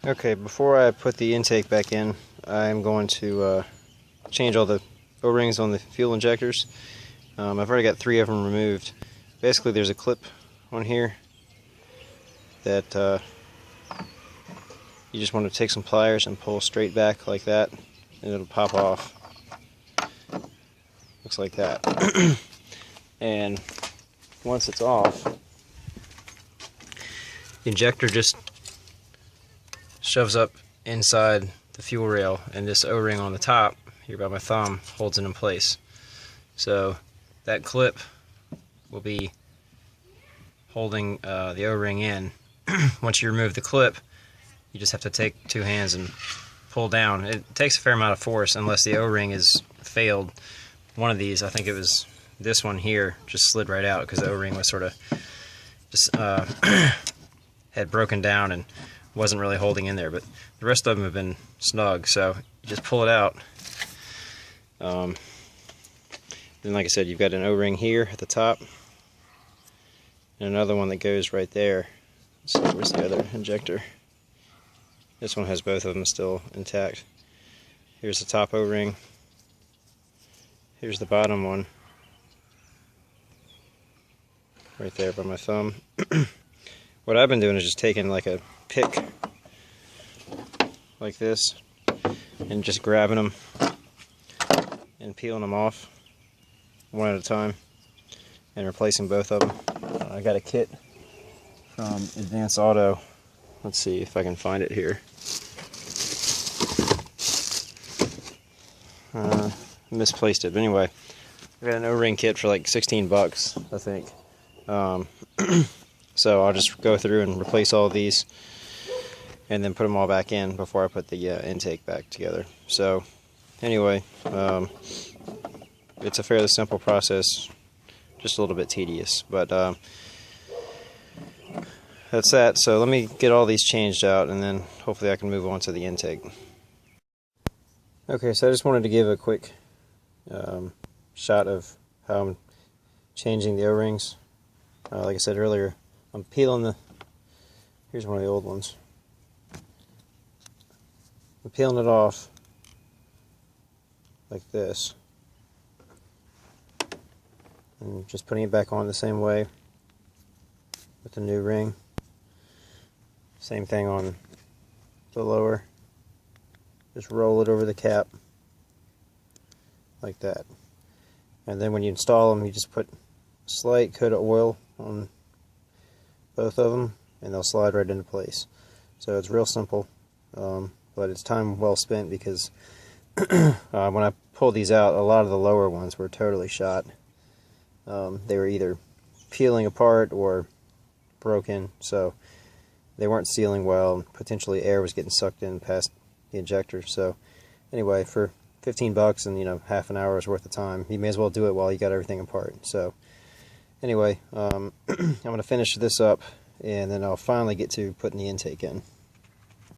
Okay, before I put the intake back in, I'm going to change all the O-rings on the fuel injectors. I've already got 3 of them removed. Basically, there's a clip on here that you just want to take some pliers and pull straight back like that, and it'll pop off. Looks like that. And once it's off, the injector just shoves up inside the fuel rail, and this O-ring on the top here by my thumb holds it in place. So that clip will be holding the O-ring in. Once you remove the clip, you just have to take 2 hands and pull down. It takes a fair amount of force unless the O-ring is failed. One of these, I think it was this one here, just slid right out because the O-ring was sort of just had broken down and wasn't really holding in there, but the rest of them have been snug, so you just pull it out. Then like I said, you've got an O-ring here at the top and another one that goes right there. So where's the other injector? This one has both of them still intact. Here's the top O-ring. Here's the bottom one. Right there by my thumb. What I've been doing is just taking like a pick like this and just grabbing them and peeling them off one at a time and replacing both of them. I got a kit from Advanced Auto. Let's see if I can find it here. Misplaced it, but anyway, I got an O-ring kit for like 16 bucks, I think. So I'll just go through and replace all of these and then put them all back in before I put the intake back together. So anyway, it's a fairly simple process, just a little bit tedious, but that's that. So let me get all these changed out and then hopefully I can move on to the intake. Okay, so I just wanted to give a quick shot of how I'm changing the O-rings. Like I said earlier, I'm peeling the, here's one of the old ones. I'm peeling it off like this and just putting it back on the same way with the new ring. Same thing on the lower. Just roll it over the cap like that. And then when you install them, you just put a slight coat of oil on both of them and they'll slide right into place. So it's real simple, but it's time well spent because when I pulled these out, a lot of the lower ones were totally shot. They were either peeling apart or broken, so they weren't sealing well, and potentially air was getting sucked in past the injector. So anyway, for 15 bucks and half an hour's worth of time, you may as well do it while you got everything apart. So anyway, I'm going to finish this up and then I'll finally get to putting the intake in.